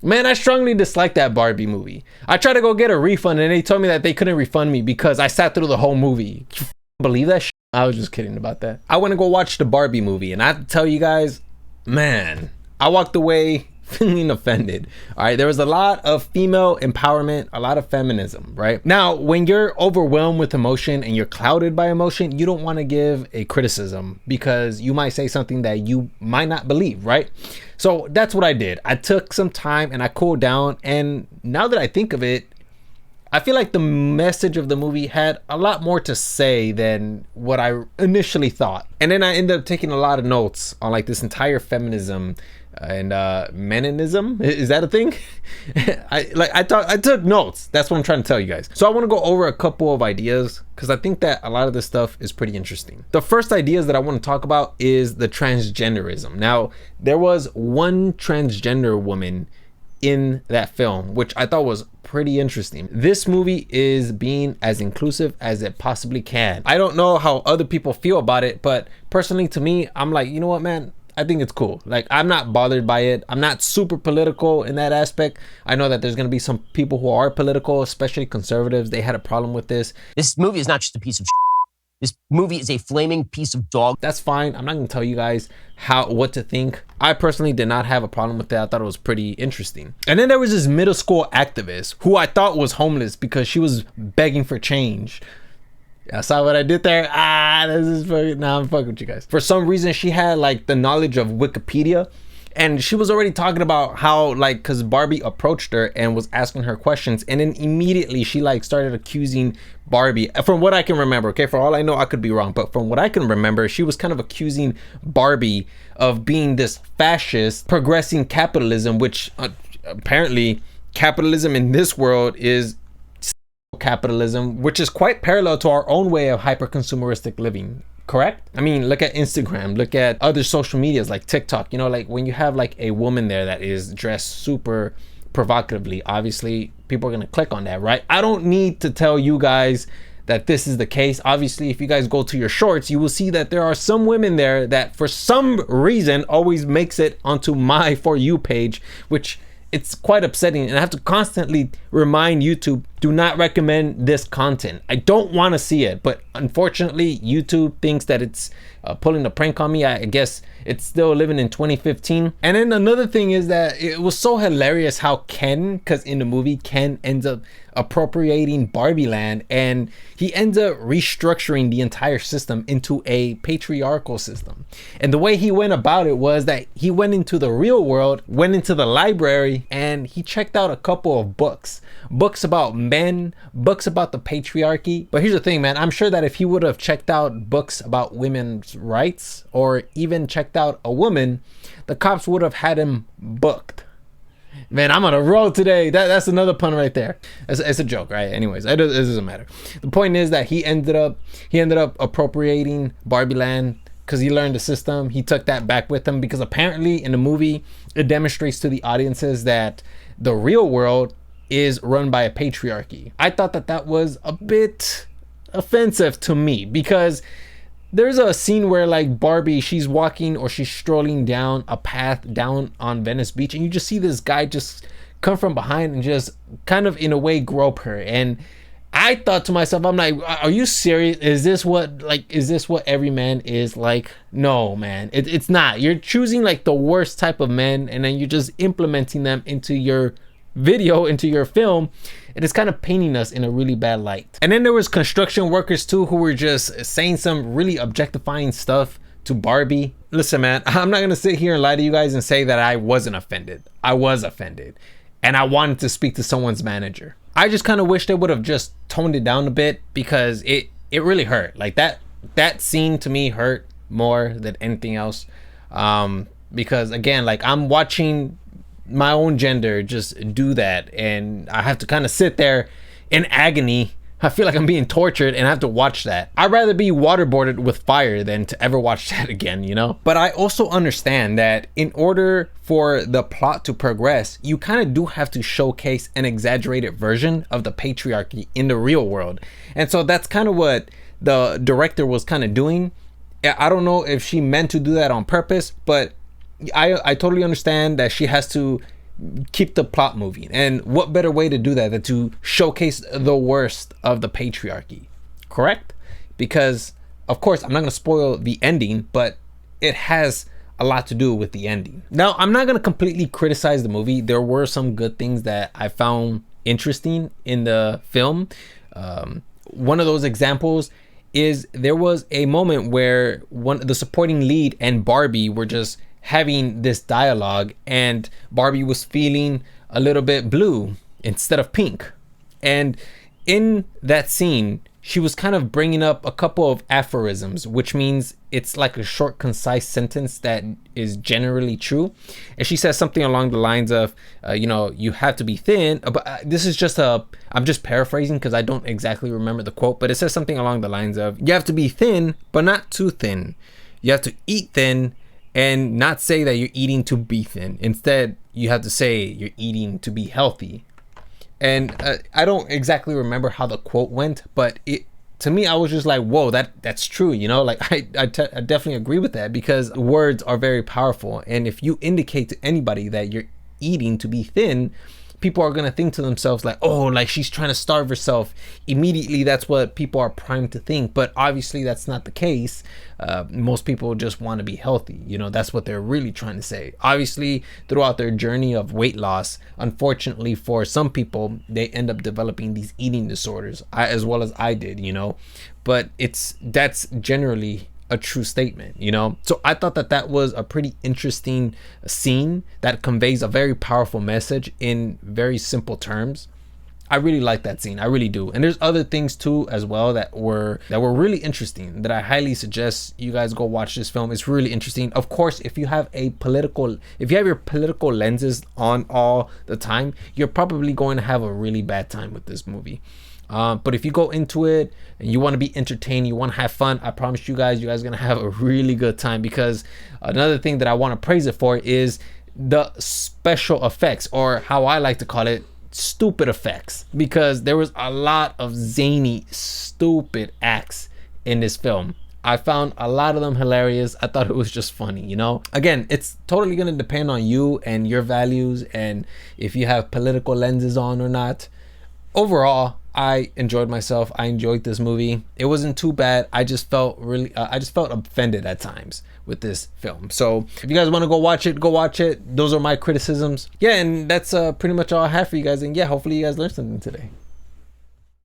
Man, I strongly dislike that Barbie movie. I tried to go get a refund and they told me that they couldn't refund me because I sat through the whole movie. You believe that shit? I was just kidding about that. I went to go watch the Barbie movie and I have to tell you guys, man, I walked away feeling offended. All right, there was a lot of female empowerment, a lot of feminism, right? Now, when you're overwhelmed with emotion and you're clouded by emotion, you don't want to give a criticism because you might say something that you might not believe, right? So that's what I did. I took some time and I cooled down, and now that I think of it, I feel like the message of the movie had a lot more to say than what I initially thought. And then I ended up taking a lot of notes on like this entire feminism and Meninism. Is that a thing? I took notes. That's what I'm trying to tell you guys. So I want to go over a couple of ideas because I think that a lot of this stuff is pretty interesting. The first ideas that I want to talk about is the transgenderism. Now, there was one transgender woman in that film, which I thought was pretty interesting. This movie is being as inclusive as it possibly can. I don't know how other people feel about it, but personally to me, I'm like, you know what, man? I think it's cool. Like, I'm not bothered by it. I'm not super political in that aspect. I know that there's going to be some people who are political, especially conservatives. They had a problem with this. This movie is not just a piece of shit. This movie is a flaming piece of dog. That's fine. I'm not going to tell you guys what to think. I personally did not have a problem with that. I thought it was pretty interesting. And then there was this middle school activist who I thought was homeless because she was begging for change. I saw what I did there. This is fucking, nah, I'm fucking with you guys. For some reason, she had like the knowledge of Wikipedia, and she was already talking about how, like, because Barbie approached her and was asking her questions, and then immediately she like started accusing Barbie, from what I can remember, okay, for all I know I could be wrong, but from what I can remember, she was kind of accusing Barbie of being this fascist progressing capitalism, which apparently capitalism in this world is capitalism, which is quite parallel to our own way of hyper consumeristic living. Correct? I mean, look at Instagram, look at other social medias like TikTok. You know, like when you have like a woman there that is dressed super provocatively, obviously people are going to click on that, right? I don't need to tell you guys that this is the case. Obviously, if you guys go to your shorts, you will see that there are some women there that for some reason always makes it onto my For You page, which it's quite upsetting, and I have to constantly remind YouTube, do not recommend this content. I don't want to see it, but unfortunately YouTube thinks that it's pulling a prank on me. I guess it's still living in 2015. And then another thing is that it was so hilarious how Ken, because in the movie Ken ends up appropriating Barbie land, and he ends up restructuring the entire system into a patriarchal system. And the way he went about it was that he went into the real world, went into the library, and he checked out a couple of books about men, books about the patriarchy. But here's the thing, man, I'm sure that if he would have checked out books about women's rights or even checked out a woman, the cops would have had him booked. Man, I'm on a roll today. That's another pun right there. It's a joke, right? Anyways, it doesn't matter. The point is that he ended up appropriating Barbie land because he learned the system. He took that back with him because apparently in the movie it demonstrates to the audiences that the real world is run by a patriarchy. I thought that was a bit offensive to me because there's a scene where like Barbie, she's walking or she's strolling down a path down on Venice Beach, and you just see this guy just come from behind and just kind of in a way grope her. And I thought to myself, I'm like, are you serious? Is this what every man is like? No, man, it's not. You're choosing like the worst type of men, and then you're just implementing them into your video, into your film, and it's kind of painting us in a really bad light. And then there was construction workers too who were just saying some really objectifying stuff to Barbie. Listen, man, I'm not gonna sit here and lie to you guys and say that I wasn't offended. I was offended, and I wanted to speak to someone's manager. I just kind of wish they would have just toned it down a bit because it really hurt. Like that scene to me hurt more than anything else, because again, like I'm watching my own gender just do that, and I have to kind of sit there in agony. I feel like I'm being tortured and I have to watch that. I'd rather be waterboarded with fire than to ever watch that again, you know? But I also understand that in order for the plot to progress, you kind of do have to showcase an exaggerated version of the patriarchy in the real world. And so that's kind of what the director was kind of doing. I don't know if she meant to do that on purpose, but I totally understand that she has to keep the plot moving. And what better way to do that than to showcase the worst of the patriarchy, correct? Because of course I'm not going to spoil the ending, but it has a lot to do with the ending. Now, I'm not going to completely criticize the movie. There were some good things that I found interesting in the film. One of those examples is there was a moment where the supporting lead and Barbie were just having this dialogue, and Barbie was feeling a little bit blue instead of pink. And in that scene, she was kind of bringing up a couple of aphorisms, which means it's like a short, concise sentence that is generally true. And she says something along the lines of, you have to be thin. But this is I'm just paraphrasing because I don't exactly remember the quote, but it says something along the lines of, you have to be thin, but not too thin. You have to eat thin and not say that you're eating to be thin. Instead, you have to say you're eating to be healthy. And I don't exactly remember how the quote went, but to me, I was just like, whoa, that's true. Like I definitely agree with that, because words are very powerful. And if you indicate to anybody that you're eating to be thin, people are going to think to themselves like, oh, like she's trying to starve herself. Immediately, that's what people are primed to think. But obviously, that's not the case. Most people just want to be healthy. That's what they're really trying to say. Obviously, throughout their journey of weight loss, unfortunately for some people, they end up developing these eating disorders, as well as I did, But that's generally a true statement, So I thought that was a pretty interesting scene that conveys a very powerful message in very simple terms. I really like that scene. I really do. And there's other things too as well that were really interesting, that I highly suggest you guys go watch this film. It's really interesting. Of course, if you have your political lenses on all the time, you're probably going to have a really bad time with this movie. But if you go into it and you want to be entertained, you want to have fun, I promise you guys are going to have a really good time. Because another thing that I want to praise it for is the special effects, or how I like to call it, stupid effects. Because there was a lot of zany, stupid acts in this film. I found a lot of them hilarious. I thought it was just funny, Again, it's totally going to depend on you and your values, and if you have political lenses on or not. Overall, I enjoyed myself. I enjoyed this movie. It wasn't too bad. I just felt offended at times with this film. So if you guys want to go watch it, go watch it. Those are my criticisms. Yeah, and that's pretty much all I have for you guys. And yeah, hopefully you guys learned something today.